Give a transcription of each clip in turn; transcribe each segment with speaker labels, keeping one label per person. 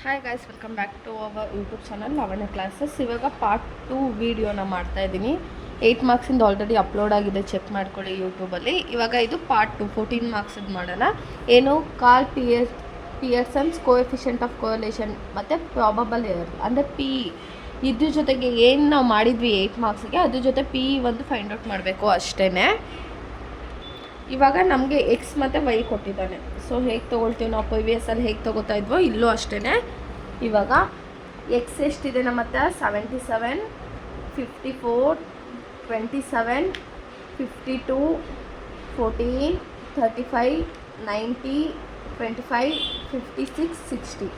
Speaker 1: Hi guys, welcome back to our YouTube channel Lavanya classes. ಇವಾಗ part 2 ವೀಡಿಯೋನ ಮಾಡ್ತಾಯಿದ್ದೀನಿ. 8 ಮಾರ್ಕ್ಸಿಂದ ಆಲ್ರೆಡಿ ಅಪ್ಲೋಡ್ ಆಗಿದೆ, ಚೆಕ್ ಮಾಡ್ಕೊಳ್ಳಿ ಯೂಟ್ಯೂಬಲ್ಲಿ. ಇವಾಗ ಇದು ಪಾರ್ಟ್ 2 14 ಮಾರ್ಕ್ಸಿದ್ದು ಮಾಡೋಣ. ಏನು Karl Pearson's coefficient of correlation ಮತ್ತು ಪ್ರಾಬಬಲ್ ಎರರ್ ಅಂದರೆ ಪಿ ಇದ್ರ ಜೊತೆಗೆ ಏನು ನಾವು ಮಾಡಿದ್ವಿ 8 ಮಾರ್ಕ್ಸಿಗೆ ಅದ್ರ ಜೊತೆ ಪಿ ಒಂದು ಫೈಂಡ್ ಔಟ್ ಮಾಡಬೇಕು ಅಷ್ಟೇ. ಇವಾಗ ನಮಗೆ ಎಕ್ಸ್ ಮತ್ತು ವೈ ಕೊಟ್ಟಿದ್ದಾನೆ. ಸೊ ಹೇಗೆ ತೊಗೊಳ್ತೀವಿ ನಾವು ಪ್ರಿವಿಯಸಲ್ಲಿ ಹೇಗೆ ತೊಗೋತಾ ಇದ್ವೋ ಇಲ್ಲೂ ಅಷ್ಟೇ. ಇವಾಗ ಎಕ್ಸ್ ಎಷ್ಟಿದೆ ನಮ್ಮ ಹತ್ರ 77, 54, 27, 52, 14, 35, 90, 25, 56, 60.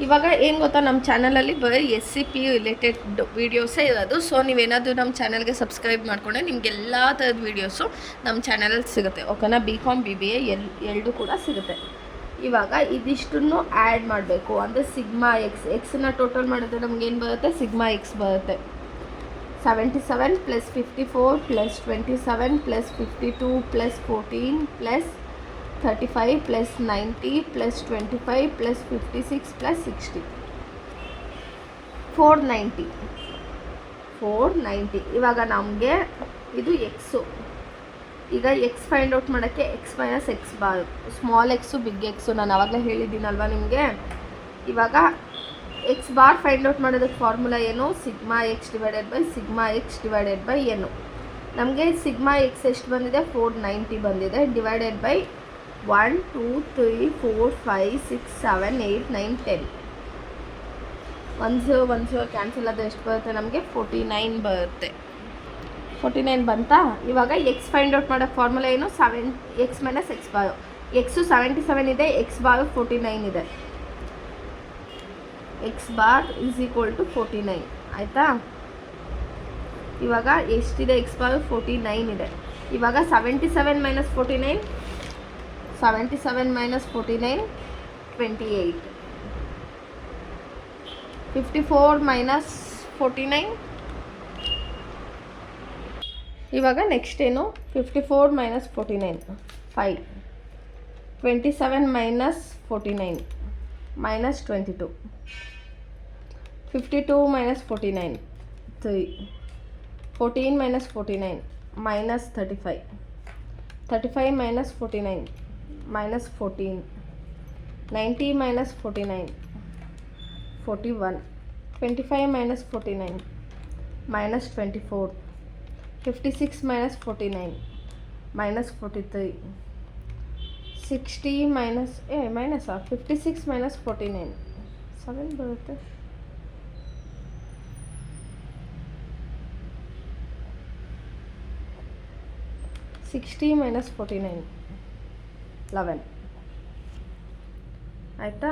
Speaker 1: ಇವಾಗ ಏನು ಗೊತ್ತಾ, ನಮ್ಮ ಚಾನಲಲ್ಲಿ ಬರೀ SCP ರಿಲೇಟೆಡ್ ವೀಡಿಯೋಸೇ ಇರೋದು. ಸೊ ನೀವೇನಾದರೂ ನಮ್ಮ ಚಾನಲ್ಗೆ ಸಬ್ಸ್ಕ್ರೈಬ್ ಮಾಡಿಕೊಂಡ್ರೆ ನಿಮ್ಗೆ ಎಲ್ಲ ಥರದ ವೀಡಿಯೋಸು ನಮ್ಮ ಚಾನಲಲ್ಲಿ ಸಿಗುತ್ತೆ. ಓಕೆನಾ? BCom BBA ಎರಡೂ ಕೂಡ ಸಿಗುತ್ತೆ. ಇವಾಗ ಇದಿಷ್ಟನ್ನು ಆ್ಯಡ್ ಮಾಡಬೇಕು. ಅಂದರೆ ಸಿಗ್ಮಾ ಎಕ್ಸನ್ನ ಟೋಟಲ್ ಮಾಡಿದ್ರೆ ನಮಗೇನು ಬರುತ್ತೆ? ಸಿಗ್ಮಾ ಎಕ್ಸ್ ಬರುತ್ತೆ. 77 + 54 + 27 + 52 + 14 + 35 + 90 + 25 + 56 + 60 490. ಇವಾಗ ನಮಗೆ ಇದು ಎಕ್ಸು. ಈಗ ಎಕ್ಸ್ ಫೈಂಡ್ ಔಟ್ ಮಾಡೋಕ್ಕೆ x minus x bar, small x big x ನಾನು ಆವಾಗಲೇ ಹೇಳಿದ್ದೀನಲ್ವ ನಿಮಗೆ. ಇವಾಗ ಎಕ್ಸ್ ಬಾರ್ ಫೈಂಡ್ ಔಟ್ ಮಾಡೋದಕ್ಕೆ ಫಾರ್ಮುಲಾ ಏನು? Sigma x divided by sigma x divided by ಏನು. ನಮಗೆ ಸಿಗ್ಮಾ ಎಕ್ಸ್ ಎಷ್ಟು ಬಂದಿದೆ? 490 ಬಂದಿದೆ. Divided by 1 2 3 4 5 6 7 8 9 10. 10 ಕ್ಯಾನ್ಸಲ್ ಆದರೆ ಎಷ್ಟು ಬರುತ್ತೆ? ನಮಗೆ 49 ಬರುತ್ತೆ. 49 ಬಂತಾ? ಇವಾಗ ಎಕ್ಸ್ ಫೈಂಡ್ ಔಟ್ ಮಾಡೋಕ್ಕೆ ಫಾರ್ಮುಲಾ ಏನು? X minus x bar. X 77 ಇದೆ, ಎಕ್ಸ್ ಬಾರು 49 ಇದೆ. X bar is equal to 49. ಆಯಿತಾ? ಇವಾಗ ಎಷ್ಟಿದೆ? ಎಕ್ಸ್ ಬಾರು 49 ಇದೆ. ಇವಾಗ 77 - 49, 77 - 49 28. 54 - 49. ಇವಾಗ ನೆಕ್ಸ್ಟ್ ಏನು? 54 - 49 5. 27 - 49 -22. 52 - 49 3. 14 - 49 -35. 35 - 49 -14. 90 - 49 41. 25 - 49 -24. 56 - 49 -43. 60 56 - 49 7 ಬರುತ್ತೆ. 60 - 49 11. ಆಯಿತಾ?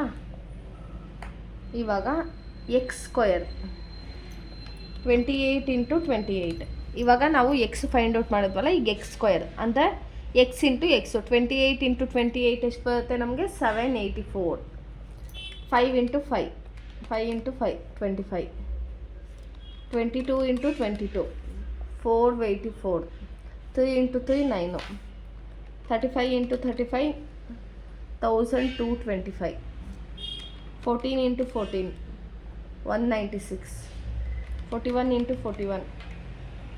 Speaker 1: ಇವಾಗ ಎಕ್ಸ್ ಸ್ಕ್ವಯರ್ 28 × 28. ಇವಾಗ ನಾವು ಎಕ್ಸ್ ಫೈಂಡ್ ಔಟ್ ಮಾಡಿದ್ವಲ್ಲ, ಈಗ ಎಕ್ಸ್ ಸ್ಕ್ವಯರ್ ಅಂದರೆ ಎಕ್ಸ್ ಇಂಟು ಎಕ್ಸು. 28 × 28 ಎಷ್ಟು ಬರುತ್ತೆ ನಮಗೆ? 784. 5 × 5 5 × 5 25. 22 × 22 484. 3 × 3 9. 35 × 35 1225. 14 × 14 196. 41 × 41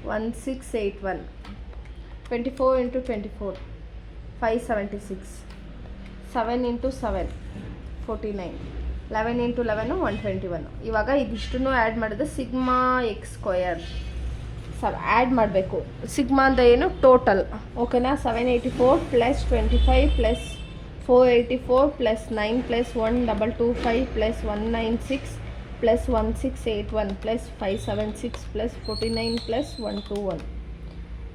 Speaker 1: 1681. 24 × 24 576. 7 × 7 49. 11 × 11 121. ಇವಾಗ ಇದಿಷ್ಟನ್ನು ಆ್ಯಡ್ ಮಾಡಿದ್ರೆ ಸಿಗ್ಮಾ ಎಕ್ಸ್ ಸ್ಕ್ವಯರ್ ಆ್ಯಡ್ ಮಾಡಬೇಕು. ಸಿಗ್ಮಾ ಅಂತ ಏನು? ಟೋಟಲ್. ಓಕೆನಾ? 784 + 25 + 484 + 9 + 1225 + 196 + 1681 + 576 + 49 + 121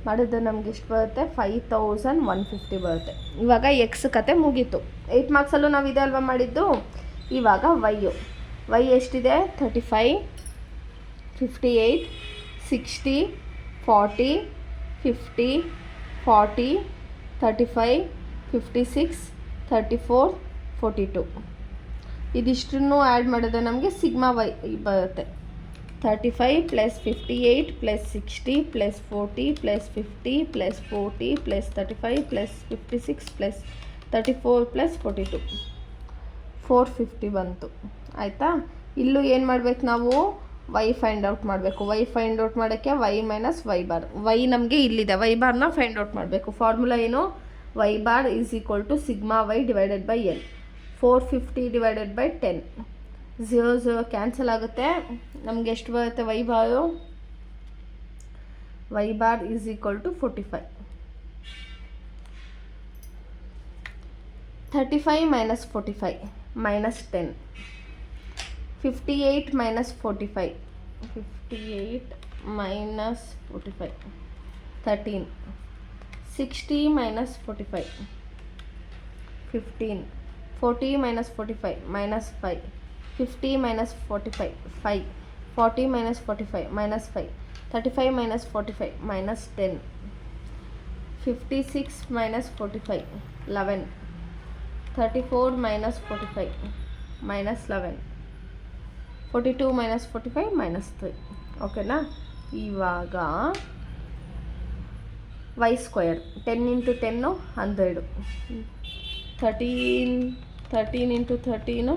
Speaker 1: ಮಾಡಿದ್ರೆ ನಮ್ಗೆ ಎಷ್ಟು ಬರುತ್ತೆ? 5150 ಬರುತ್ತೆ. ಇವಾಗ ಎಕ್ಸ್ ಕತೆ ಮುಗೀತು. 8 ಮಾರ್ಕ್ಸಲ್ಲೂ ನಾವು ಇದೆ ಅಲ್ವಾ ಮಾಡಿದ್ದು. ಇವಾಗ ವೈ ಎಷ್ಟಿದೆ? 35, 58, 60, 40, 50, 40, 35, 56, 34, 42. ಇದಿಷ್ಟನ್ನು ಆ್ಯಡ್ ಮಾಡಿದ್ರೆ ನಮಗೆ ಸಿಗ್ಮಾ ವೈ ಬರುತ್ತೆ. 35 + 58 + 60 + 40 + 50 + 40 + 35 + 56 + 34 + 42. 450 ಬಂತು ಆಯಿತಾ. ಇಲ್ಲೂ ಏನು ಮಾಡಬೇಕು ನಾವು ವೈ ಫೈಂಡ್ ಔಟ್ ಮಾಡಬೇಕು. ವೈ ಫೈಂಡ್ ಔಟ್ ಮಾಡೋಕ್ಕೆ y minus y bar. Y ನಮಗೆ ಇಲ್ಲಿದೆ, ವೈ ಬಾರ್ನ ಫೈಂಡ್ ಔಟ್ ಮಾಡಬೇಕು. ಫಾರ್ಮುಲಾ ಏನು? Y bar is equal to sigma y divided by L. 450 divided by 10. 0 0 cancel ಆಗುತ್ತೆ. ನಮಗೆ ಎಷ್ಟು ಬರುತ್ತೆ y bar? Y bar is equal to 45. 35 minus 45 minus 10. 58 minus 45. 58 minus 45. 13. 60 minus 45. 15. 40 minus 45 minus 5. 50 minus 45 5. 40 minus 45 minus 5. 35 minus 45 minus 10. 56 minus 45 11. 34 minus 45 minus 11. 42 minus 45 minus 3. ಓಕೆನಾ? ಇವಾಗ y square 10 into 10 100. 13 into 13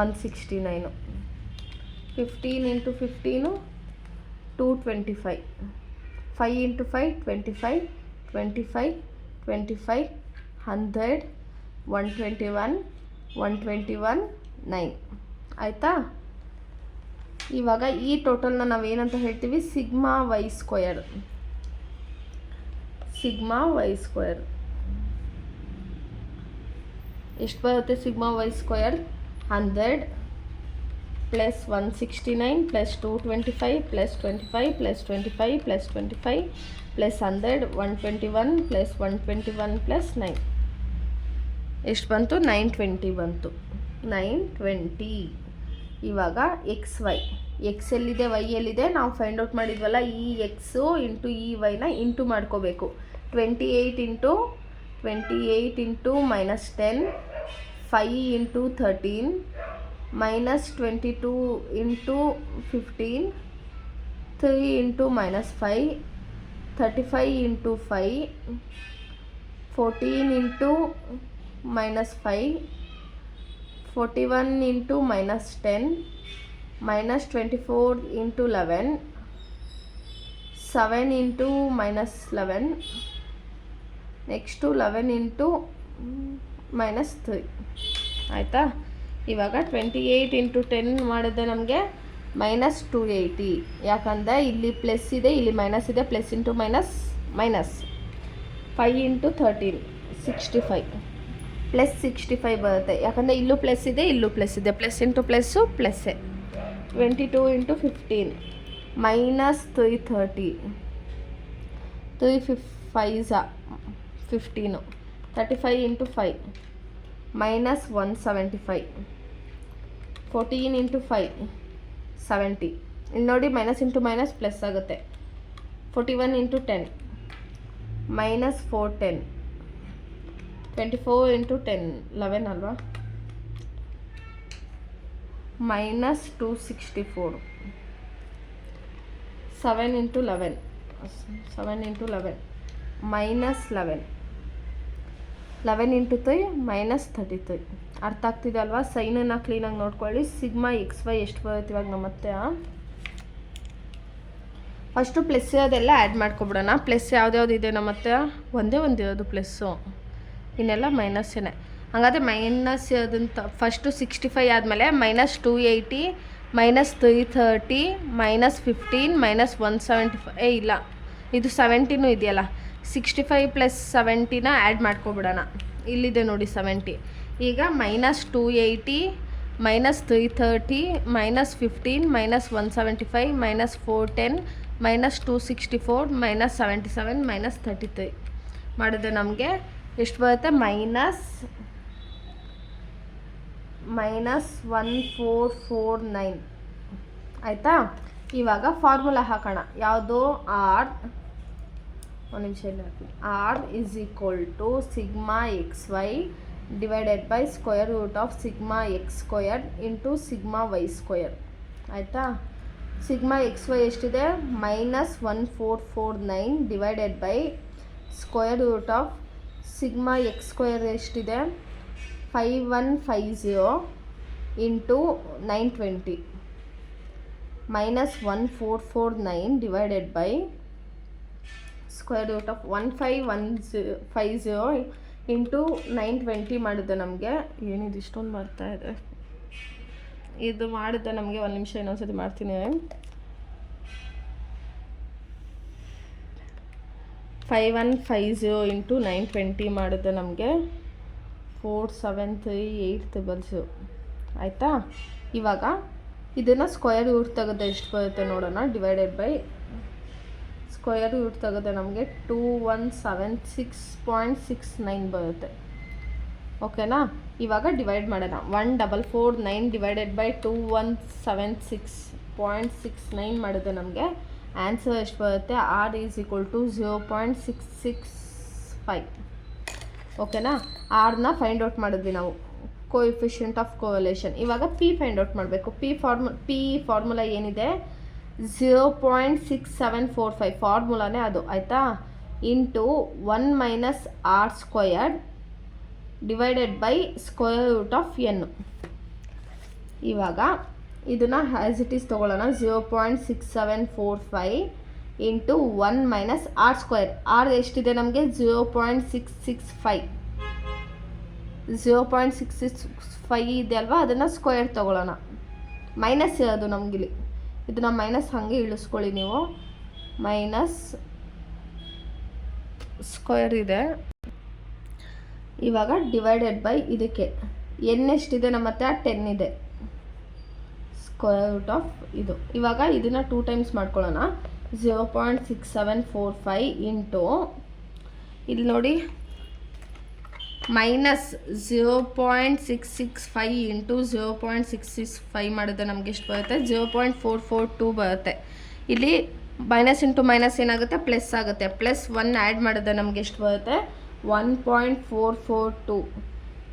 Speaker 1: 169. 15 into 15 225. 5 into 5 25. 25 25 100 121 121 9 ಆಯಿತಾ. ಇವಾಗ ಈ ಟೋಟಲ್ನ ನಾವೇನಂತ ಹೇಳ್ತೀವಿ? Sigma y square. Sigma y square ಎಷ್ಟು ಬರುತ್ತೆ? Sigma y square 100 plus 169 plus 225 plus 25 plus 25 plus 25 plus 100 121 plus 121 plus 9 ಎಷ್ಟು ಬಂತು? 920 ಬಂತು. 920. ಇವಾಗ ಎಕ್ಸ್ ವೈ, ಎಕ್ಸ್ ಎಲ್ಲಿದೆ ವೈ ಎಲ್ಲಿದೆ ನಾವು ಫೈಂಡ್ ಔಟ್ ಮಾಡಿದ್ವಲ್ಲ, ಈ ಎಕ್ಸು ಇಂಟು ಈ ವೈನ ಇಂಟು ಮಾಡ್ಕೋಬೇಕು. 28 into minus 10, 5 into 13 minus 22 into 15, 3 into minus 5, 35 into 5, 14 into minus 5, 41 into minus 10, minus 24 into 11, 7 into minus 11, next to 11 into minus 3 ಆಯಿತಾ. ಇವಾಗ 28 ಇಂಟು 10 ಮಾಡಿದ್ರೆ ನಮಗೆ ಮೈನಸ್ 280. ಯಾಕಂದರೆ ಇಲ್ಲಿ ಪ್ಲಸ್ ಇದೆ, ಇಲ್ಲಿ ಮೈನಸ್ ಇದೆ. Plus into minus minus. 5 into 13 65 plus 65 ಬರುತ್ತೆ. ಯಾಕಂದರೆ ಇಲ್ಲೂ ಪ್ಲಸ್ ಇದೆ, ಇಲ್ಲೂ ಪ್ಲಸ್ ಇದೆ. ಪ್ಲಸ್ ಇಂಟು ಪ್ಲಸ್ಸು ಪ್ಲಸ್ಸೇ. 22 into 15 minus 330. 3 5 15. 35 into 5 minus 175. 14 into 5 70. ಇಲ್ಲಿ ನೋಡಿ ಮೈನಸ್ ಇಂಟು ಮೈನಸ್ ಪ್ಲಸ್ ಆಗುತ್ತೆ. 41 ಇಂಟು 10 ಮೈನಸ್ 410. 24 ಇಂಟು 10 11 ಅಲ್ವಾ, minus 264. 7 into 11 7 into 11 minus 11. 11 into 3 minus 33. ಅರ್ಥ ಆಗ್ತಿದೆ ಅಲ್ವಾ? ಸೈನನ್ನು ಕ್ಲೀನಾಗಿ ನೋಡ್ಕೊಳ್ಳಿ. ಸಿಗ್ಮಾ ಎಕ್ಸ್ ವೈ ಎಷ್ಟು ಬರುತ್ತೆ ಇವಾಗ ನಮ್ಮ ಮತ್ತೆ? ಫಸ್ಟು ಪ್ಲಸ್ ಅದೆಲ್ಲ ಆ್ಯಡ್ ಮಾಡ್ಕೊಬಿಡೋಣ. ಪ್ಲಸ್ ಯಾವ್ದ್ಯಾವ್ದು ಇದೆ ನಮ್ಮ ಮತ್ತೆ? ಒಂದೇ ಇರೋದು ಪ್ಲಸ್ಸು, ಇನ್ನೆಲ್ಲ ಮೈನಸ್ಸೇ. ಹಾಗಾದರೆ ಮೈನಸ್ ಅದಂತ ಫಸ್ಟು 65 ಆದಮೇಲೆ ಮೈನಸ್ 280 ಮೈನಸ್ 330 ಮೈನಸ್ 15 ಮೈನಸ್ 175. ಇಲ್ಲ, ಇದು 70 ಇದೆಯಲ್ಲ. 65 ಪ್ಲಸ್ 70ನ ಆ್ಯಡ್ ಮಾಡ್ಕೊಬಿಡೋಣ. ಇಲ್ಲಿದೆ ನೋಡಿ 70. ಈಗ minus 280 minus 330 minus 15 minus 175 minus 410 minus 264 minus 77 minus 33 ಮಾಡಿದ್ರೆ ನಮಗೆ ಎಷ್ಟು ಬರುತ್ತೆ? ಮೈನಸ್ 1449 ಆಯಿತಾ. ಇವಾಗ ಫಾರ್ಮುಲಾ ಹಾಕೋಣ. ಯಾವುದು? ಆರ್, ಒಂದು ನಿಮಿಷ ಇಲ್ಲ, r is equal to sigma x y divided by square root of sigma x square into sigma y square ಆಯಿತಾ. ಸಿಗ್ಮಾ ಎಕ್ಸ್ ವೈ ಎಷ್ಟಿದೆ? Minus 1449 divided by square root of sigma x square ಎಷ್ಟಿದೆ? 5150 into 920 -1449 divided by square root of 15150 into 920 ಮಾಡಿದೆ ನಮಗೆ. ಏನಿದು ಇಷ್ಟೊಂದು ಬರ್ತಾ ಇದೆ, ಇದು ಮಾಡಿದ್ದೆ ನಮಗೆ. ಒಂದು ನಿಮಿಷ ಇನ್ನೊಂದ್ಸತಿ ಮಾಡ್ತೀನಿ. 5150 ಇಂಟು 920 ಮಾಡಿದ್ದೆ ನಮಗೆ 473800 ಆಯಿತಾ. ಇವಾಗ ಇದನ್ನು ಸ್ಕ್ವೇರ್ ರೂಟ್ ತೆಗೆದು ಎಷ್ಟು ಬರುತ್ತೆ ನೋಡೋಣ. ಡಿವೈಡೆಡ್ ಬೈ ಸ್ಕ್ವೇರ್ ರೂಟ್ ತೆಗೆದು ನಮಗೆ 2176.69 ಬರುತ್ತೆ. ಓಕೆನಾ. ಇವಾಗ ಡಿವೈಡ್ ಮಾಡೋಣ. 1449 ಡಿವೈಡೆಡ್ ಬೈ 2176.69 ಮಾಡಿದೆ ನಮಗೆ. ಆನ್ಸರ್ ಎಷ್ಟು ಬರುತ್ತೆ, R ಈಸ್ ಈಕ್ವಲ್ ಟು 0.665. ಓಕೆನಾ. ಆರ್ನ ಫೈಂಡ್ ಔಟ್ ಮಾಡಿದ್ವಿ ನಾವು, ಕೋಎಫಿಷಿಯಂಟ್ ಆಫ್ ಕೋವಲೇಷನ್. ಇವಾಗ ಪಿ ಫೈಂಡ್ ಔಟ್ ಮಾಡಬೇಕು. ಪಿ ಫಾರ್ಮುಲಾ ಏನಿದೆ 0.6745 ಫಾರ್ಮುಲಾನೇ ಅದು ಆಯಿತಾ. Into 1 minus R squared divided by square root of N. ಇವಾಗ ಇದನ್ನು ಆ್ಯಸ್ ಇಟ್ ಈಸ್ ತೊಗೊಳ್ಳೋಣ. 0.6745 into 1 minus R square. R ಎಷ್ಟಿದೆ ನಮಗೆ 0.665. 0.665 ಇದೆ ಅಲ್ವಾ, ಅದನ್ನು ಸ್ಕ್ವೇರ್ ತೊಗೊಳ್ಳೋಣ. ಮೈನಸ್ ಇರೋದು ನಮಗಿಲ್ಲಿ, ಇದನ್ನು ಮೈನಸ್ ಹಾಗೆ ಇಳಿಸ್ಕೊಳ್ಳಿ ನೀವು. ಮೈನಸ್ ಸ್ಕ್ವೇರ್ ಇದೆ. ಇವಾಗ ಡಿವೈಡೆಡ್ ಬೈ ಇದಕ್ಕೆ ಎನ್ ಎಷ್ಟಿದೆ ನಮ್ಮ ಹತ್ರ 10 ಇದೆ. ಸ್ಕ್ವೇರ್ ರೂಟ್ ಆಫ್ ಇದು. ಇವಾಗ ಇದನ್ನು 2 ಟೈಮ್ಸ್ ಮಾಡ್ಕೊಳ್ಳೋಣ. 0.6745 ಇಂಟು ಇಲ್ಲಿ ನೋಡಿ ಮೈನಸ್ 0.665 ಇಂಟು 0.665 ಮಾಡಿದ್ರೆ ನಮಗೆ ಎಷ್ಟು ಬರುತ್ತೆ, 0.442 ಬರುತ್ತೆ. ಇಲ್ಲಿ ಮೈನಸ್ ಇಂಟು ಮೈನಸ್ ಏನಾಗುತ್ತೆ, ಪ್ಲಸ್ ಆಗುತ್ತೆ. ಪ್ಲಸ್ 1 ಆ್ಯಡ್ ಮಾಡಿದ್ರೆ ನಮಗೆ ಎಷ್ಟು ಬರುತ್ತೆ, 1.442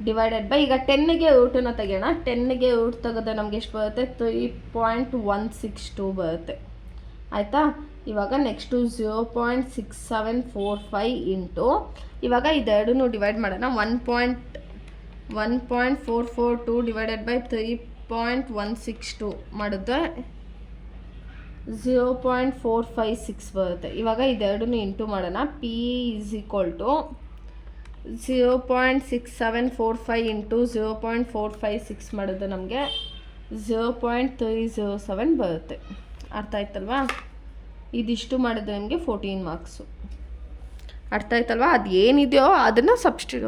Speaker 1: ಡಿವೈಡೆಡ್ ಬೈ, ಈಗ 10ಗೆ ರೂಟನ್ನು ತೆಗೆಯೋಣ. 10ಗೆ ರೂಟ್ ತೆಗೆದ್ರೆ ನಮಗೆ ಎಷ್ಟು ಬರುತ್ತೆ, 3.162 ಬರುತ್ತೆ ಆಯಿತಾ. ಇವಾಗ ನೆಕ್ಸ್ಟು 0.6745 ಇಂಟು ಇವಾಗ ಇದೆರಡೂ ಡಿವೈಡ್ ಮಾಡೋಣ. 1.442 ಡಿವೈಡೆಡ್ ಬೈ 3.162 ಮಾಡಿದ್ರೆ 0.456 ಬರುತ್ತೆ. ಇವಾಗ ಇದೆರಡೂ ಇಂಟು ಮಾಡೋಣ. P is equal to 0.6745 into 0.456 ಮಾಡಿದ್ರೆ ನಮಗೆ 0.307 ಬರುತ್ತೆ. ಅರ್ಥ ಆಯ್ತಲ್ವಾ. ಇದಿಷ್ಟು ಮಾಡಿದ್ರೆ ನಿಮಗೆ 14 ಮಾರ್ಕ್ಸು. ಅರ್ಥ ಆಯ್ತಲ್ವಾ. ಅದು ಏನಿದೆಯೋ ಅದನ್ನು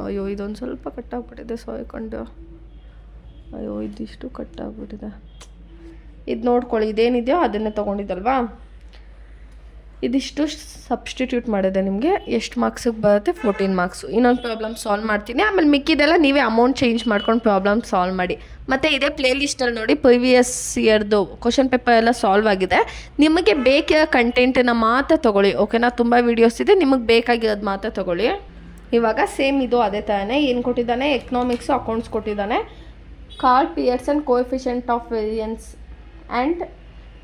Speaker 1: ಅಯ್ಯೋ ಇದೊಂದು ಸ್ವಲ್ಪ ಕಟ್ಟಾಗ್ಬಿಟ್ಟಿದೆ ಸೋಯ್ಕೊಂಡು. ಅಯ್ಯೋ ಇದಿಷ್ಟು ಕಟ್ಟಾಗ್ಬಿಟ್ಟಿದೆ. ಇದು ನೋಡ್ಕೊಳ್ಳಿ, ಇದೇನಿದೆಯೋ ಅದನ್ನೇ ತೊಗೊಂಡಿದ್ದಲ್ವಾ. ಇದಿಷ್ಟು ಸಬ್ಸ್ಟಿಟ್ಯೂಟ್ ಮಾಡಿದೆ ನಿಮಗೆ ಎಷ್ಟು ಮಾರ್ಕ್ಸಿಗೆ ಬರುತ್ತೆ, 14 ಮಾರ್ಕ್ಸು. ಇನ್ನೊಂದು ಪ್ರಾಬ್ಲಮ್ ಸಾಲ್ವ್ ಮಾಡ್ತೀನಿ, ಆಮೇಲೆ ಮಿಕ್ಕಿದೆಲ್ಲ ನೀವೇ ಅಮೌಂಟ್ ಚೇಂಜ್ ಮಾಡ್ಕೊಂಡು ಪ್ರಾಬ್ಲಮ್ ಸಾಲ್ವ್ ಮಾಡಿ. ಮತ್ತು ಇದೇ ಪ್ಲೇ ಲಿಸ್ಟಲ್ಲಿ ನೋಡಿ ಪ್ರಿವಿಯಸ್ ಇಯರ್ದು ಕ್ವಶನ್ ಪೇಪರ್ ಎಲ್ಲ ಸಾಲ್ವ್ ಆಗಿದೆ. ನಿಮಗೆ ಬೇಕಿರೋ ಕಂಟೆಂಟನ್ನು ಮಾತ್ರ ತೊಗೊಳ್ಳಿ. ಓಕೆನಾ. ತುಂಬ ವೀಡಿಯೋಸ್ ಇದೆ, ನಿಮಗೆ ಬೇಕಾಗಿರೋದು ಮಾತ್ರ ತೊಗೊಳ್ಳಿ. ಇವಾಗ ಸೇಮ್ ಇದು ಅದೇ ಥರನೇ ಏನು ಕೊಟ್ಟಿದ್ದಾನೆ, ಎಕನಾಮಿಕ್ಸು ಅಕೌಂಟ್ಸ್ ಕೊಟ್ಟಿದ್ದಾನೆ. Karl Pearson coefficient of variance and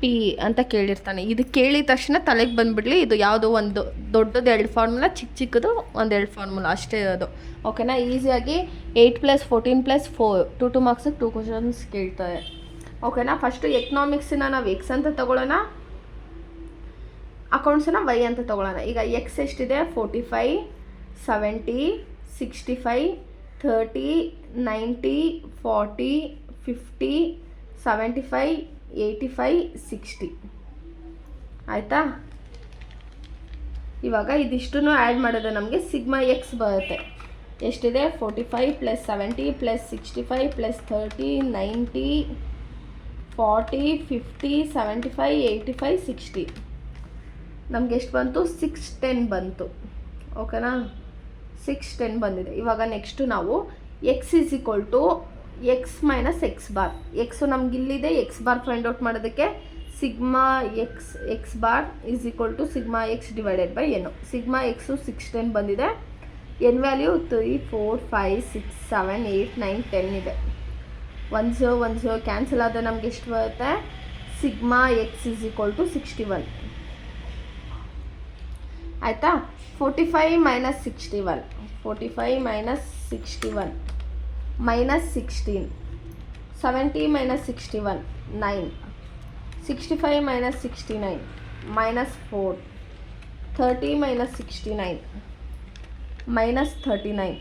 Speaker 1: p ಅಂತ ಕೇಳಿರ್ತಾನೆ. ಇದು ಕೇಳಿದ ತಕ್ಷಣ ತಲೆಗೆ ಬಂದುಬಿಡಲಿ, ಇದು ಯಾವುದೋ ಒಂದು ದೊಡ್ಡದು 2 ಫಾರ್ಮುಲಾ, ಚಿಕ್ಕದು 1-2 ಫಾರ್ಮುಲಾ ಅಷ್ಟೇ ಇರೋದು. ಓಕೆನಾ. ಈಸಿಯಾಗಿ 8 + 14 + 4 2 ಮಾರ್ಕ್ಸಿಗೆ 2 ಕ್ವಶನ್ಸ್ ಕೇಳ್ತಾರೆ. ಓಕೆನಾ. ಫಸ್ಟು ಎಕನಾಮಿಕ್ಸನ್ನ ನಾವು ಎಕ್ಸ್ ಅಂತ ತೊಗೊಳ್ಳೋಣ, ಅಕೌಂಟ್ಸನ್ನ ವೈ ಅಂತ ತೊಗೊಳ್ಳೋಣ. ಈಗ ಎಕ್ಸ್ ಎಷ್ಟಿದೆ, 45 70 65 30 90 40 50 75 85 60 ಆಯಿತಾ. ಇವಾಗ ಇದಿಷ್ಟು ಆ್ಯಡ್ ಮಾಡಿದ್ರೆ ನಮಗೆ ಸಿಗ್ಮಾ ಎಕ್ಸ್ ಬರುತ್ತೆ. ಎಷ್ಟಿದೆ, 45 + 70 + 65 + 30 90 40 50 75 85 60 ನಮಗೆ ಎಷ್ಟು ಬಂತು, 610 ಬಂತು. ಓಕೆನಾ. 610 ಬಂದಿದೆ. ಇವಾಗ ನೆಕ್ಸ್ಟು ನಾವು x is equal to x minus x bar. X ನಮ್ಗೆ ಇಲ್ಲಿದೆ, ಎಕ್ಸ್ ಬಾರ್ ಫೈಂಡ್ ಔಟ್ ಮಾಡೋದಕ್ಕೆ sigma x bar is equal to sigma x divided by n. Sigma x 610 ಬಂದಿದೆ. ಎನ್ ವ್ಯಾಲ್ಯೂ 3 4 5 6 7 8 9 10 ಇದೆ. 10 ಕ್ಯಾನ್ಸಲ್ ಆದರೆ ನಮ್ಗೆ ಎಷ್ಟು ಬರುತ್ತೆ, sigma x is equal to 61 ಆಯಿತಾ. 45 - 61 45 - 61 minus 16. 70 minus 61, 9. 65 minus 69, minus 4. 30 minus 69, minus 39.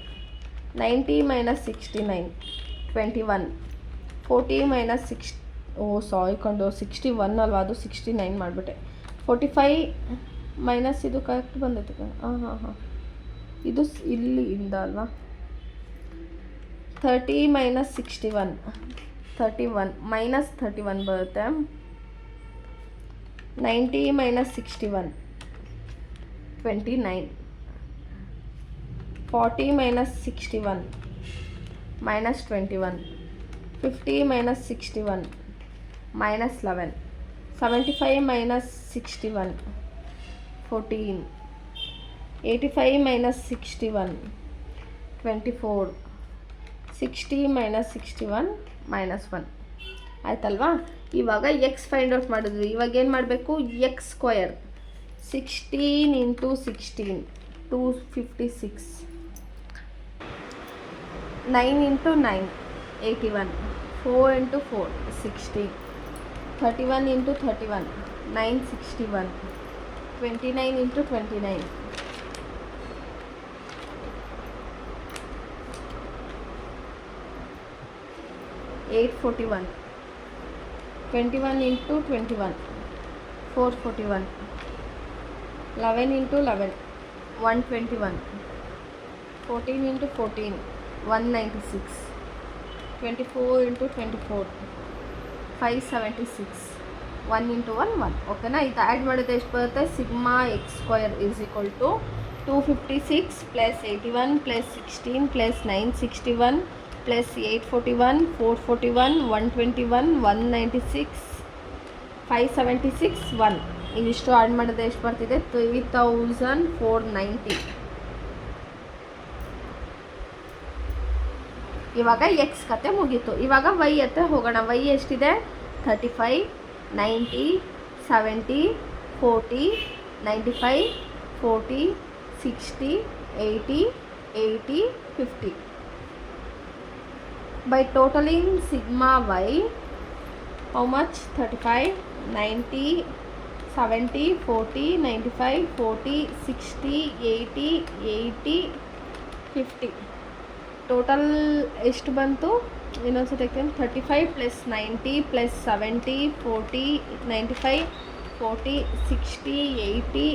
Speaker 1: 90 minus 69, 21. 40 minus 6, ಸಾರಿ ಕೊಂಡು 61 ಅಲ್ವಾ, ಅದು 69 ಮಾಡಿಬಿಟ್ಟೆ. 45 ಮೈನಸ್ ಇದು ಕರೆಕ್ಟ್ ಬಂದೈತೆ. ಹಾಂ ಇದು ಇಲ್ಲಿಂದ ಅಲ್ವಾ. 30 ಮೈನಸ್ 61, 31 ಮೈನಸ್ 31 ಬರುತ್ತೆ. 90 minus 61, 29. 40 minus 61, minus 21. 50 minus 61, minus 11. 75 minus 61, 14. 85 minus 61, 24. 60 minus 61, minus 1. ಆಯ್ತಲ್ವಾ. ಇವಾಗ ಎಕ್ಸ್ ಫೈಂಡ್ ಔಟ್ ಮಾಡಿದ್ವಿ. ಇವಾಗ ಏನು ಮಾಡಬೇಕು? X square 16 into 16, 256. 9 into 9, 81. 4 into 4, 60. 31 into 31, 961. 29 into 29, 841. 21 into 21, 441. 11 into 11, 121. 14 into 14, 196. 24 into 24, 576. 1 into 1, 1. ಓಕೆನಾ. ಇದು ಆ್ಯಡ್ ಮಾಡಿದ್ರೆ ಎಷ್ಟು ಬರುತ್ತೆ? Sigma x square is equal to 256 plus 81 plus 16 plus 961 plus 841, 441, 121, 196, 576, 1. ಇದಿಷ್ಟು ಆ್ಯಡ್ ಮಾಡಿದ್ರೆ ಎಷ್ಟು ಬರ್ತಿದೆ? 3490. ಇವಾಗ ಎಕ್ಸ್ ಕತೆ ಮುಗೀತು. ಇವಾಗ ವೈ ಹತ್ರ ಹೋಗೋಣ. ವೈ ಎಷ್ಟಿದೆ? 35, 90, 70, 40, 95, 40, 60, 80, 80, 50. By totaling sigma y, how much? 35, 90, 70, 40, 95, 40, 60, 80, 80, 50. Total ಎಷ್ಟು ಬಂತು? ಇನ್ನೊಂದು ತೆಗ್ತೀನಿ. 35 plus 90 plus 70 40 95 40 60 80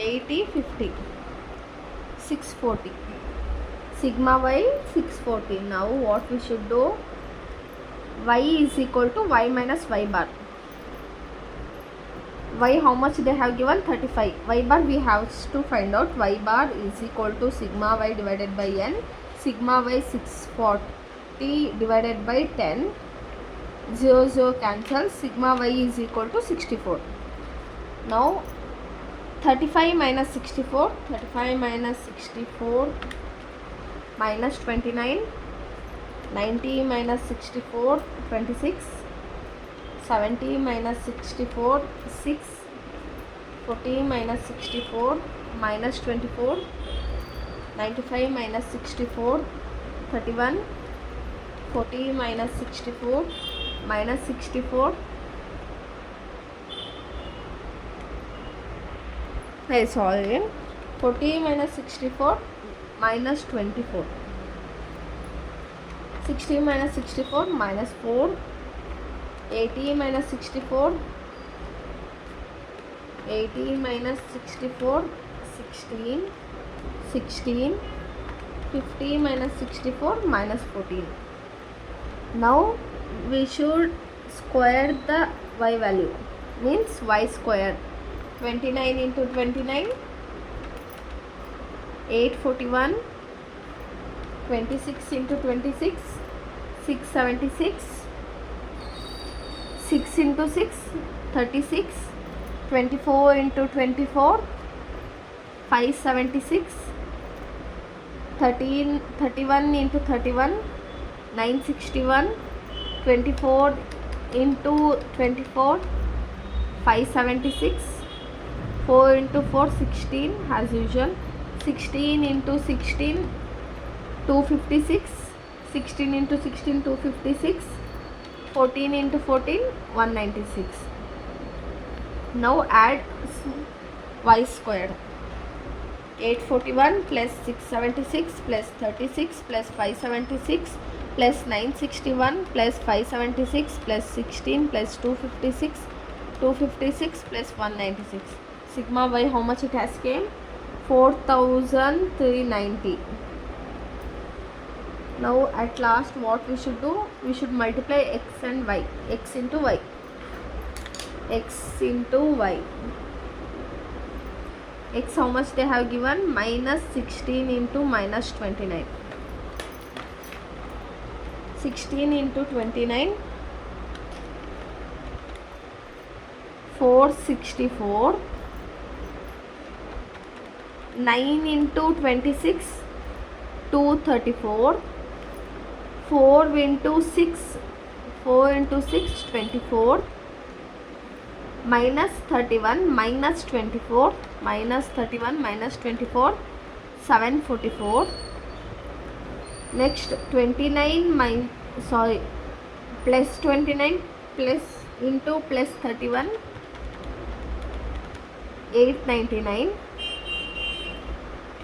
Speaker 1: 80 50 640. Sigma y 640. Now what we should do? Y is equal to y minus y bar. Y how much they have given? 35. Y bar we have to find out. Y bar is equal to sigma y divided by n. Sigma y 640 divided by 10. 0 0 cancel. Sigma y is equal to 64. Now 35 minus 64. 35 minus 64 minus 29. 90 minus 64, 26. 70 minus 64, 6. 40 minus 64, minus 24. 95 minus 64, 31. 40 minus 64, minus 64. Sorry. 40 minus 64, minus 24. 60 minus 64, minus 4. 80 minus 64, 80 minus 64, 16. 16. 50 minus 64, minus 14. Now we should square the y value, means y square. 29 into 29, 841. 26 into 26, 676. 6 into 6, 36. 24 into 24, 576. 31 into 31, 961. 24 into 24, 576. 4 into 4 16 as usual. 16 into 16 256. 16 into 16 256. 14 into 14 196. Now add y squared. 841 plus 676 plus 36 plus 576 plus 961 plus 576 plus 16 plus 256 plus 196. Sigma y, how much it has came? 4390. Now at last what we should do? We should multiply x and y. X into y. X into y. X, how much they have given? Minus 16 into minus 29. 16 into 29 464. 9 into 26 234. 4 into 6 24. Minus 31 minus 24. Minus 31 minus 24 744. Next 29 plus 29 plus into plus 31 899.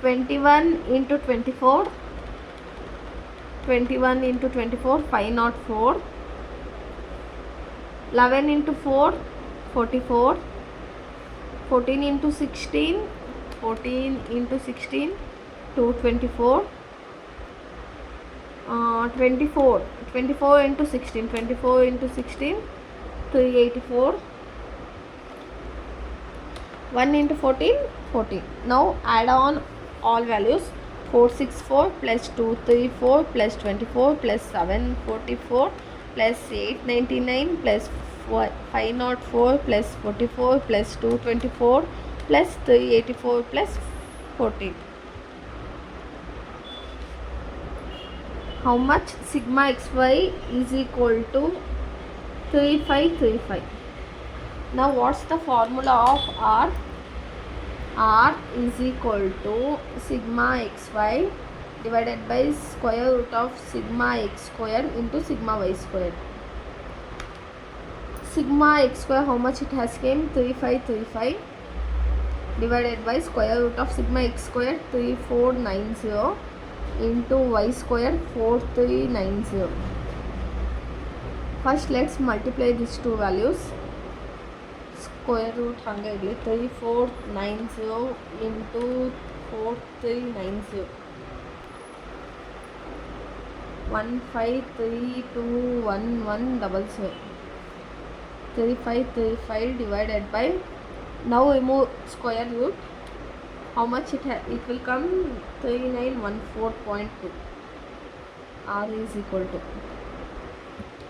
Speaker 1: 21 into 24 504. 11 into 4 44. 14 into 16 224. 24 into 16 384. 1 into 14 14. Now add on all values. 464 plus 234 plus 24 plus 744 plus 899 plus 504 plus 44 plus 224 plus 384 plus 14. How much? Sigma xy is equal to 3535. Now what's the formula of R? R is equal to sigma xy divided by square root of sigma x square into sigma y square. Sigma x square, how much it has came? 3535 divided by square root of sigma x square 3490 into y square 4390. First let's multiply these two values. Square root 3490 into 4390. 15321177. 3535 divided by, now remove square root, how much it will come? 3914.2. R is equal to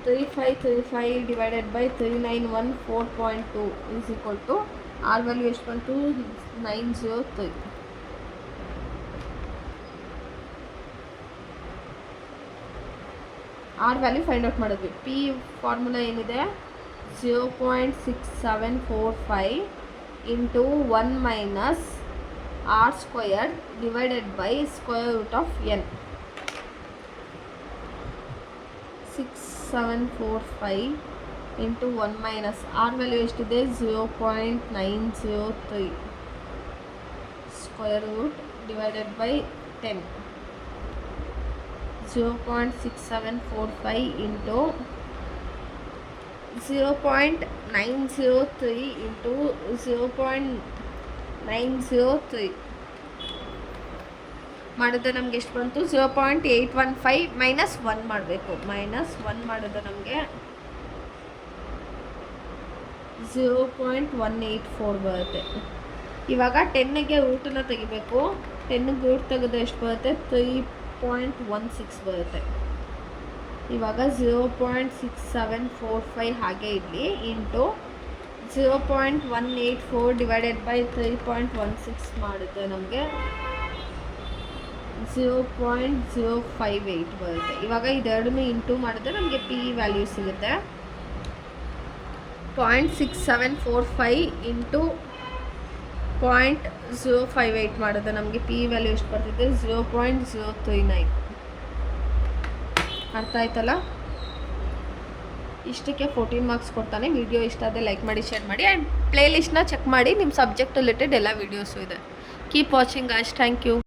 Speaker 1: 3535 divided by 3914.2 is equal to R value is equal to 903. R value find out ಮಾಡಿದ್ವಿ. P formula ಏನಿದೆ? 0.6745 into 1 minus R square divided by square root of n. 6745 into 1 minus R value ಎಷ್ಟಿದೆ? 0.903 square root divided by 10. 0.6745 into 0.903 into 0.903 ಮಾಡಿದ್ರೆ ನಮಗೆ ಎಷ್ಟು ಬಂತು? 0.815 minus 1 ಮಾಡಬೇಕು. Minus 1 ಮಾಡಿದ್ರೆ ನಮಗೆ 0.184 ಬರುತ್ತೆ. ಇವಾಗ 10ಗೆ ರೂಟನ್ನು ತೆಗಿಬೇಕು. 10ಗೆ ರೂಟ್ ತೆಗೆದ್ರೆ ಎಷ್ಟು ಬರುತ್ತೆ? 3.16 ಬರುತ್ತೆ. ಇವಾಗ 0.6745 ಹಾಗೆ ಇರಲಿ ಇಂಟು 0.184 ಡಿವೈಡೆಡ್ ಬೈ 3.16 ಮಾಡಿದ್ರೆ ನಮಗೆ 0.058 ಬರುತ್ತೆ. ಇವಾಗ ಇದೆರಡನ್ನೂ ಇಂಟು ಮಾಡಿದ್ರೆ ನಮಗೆ ಪಿ ವ್ಯಾಲ್ಯೂ ಸಿಗುತ್ತೆ. 0.6745 ಇಂಟು 0.058 ಮಾಡಿದೆ. ನಮಗೆ ಪಿ ವ್ಯಾಲ್ಯೂ ಎಷ್ಟು ಬರ್ತಿದೆ? 0.039. ಅರ್ಥ ಆಯ್ತಲ್ಲ? ಇಷ್ಟಕ್ಕೆ 14 ಮಾರ್ಕ್ಸ್ ಕೊಡ್ತಾನೆ. ವಿಡಿಯೋ ಇಷ್ಟ ಆದರೆ ಲೈಕ್ ಮಾಡಿ, ಶೇರ್ ಮಾಡಿ, ಆ್ಯಂಡ್ ಪ್ಲೇ ಲಿಸ್ಟ್ನ ಚೆಕ್ ಮಾಡಿ. ನಿಮ್ಮ ಸಬ್ಜೆಕ್ಟ್ ರಿಲೇಟೆಡ್ ಎಲ್ಲ ವೀಡಿಯೋಸು ಇದೆ. Keep watching guys. Thank you.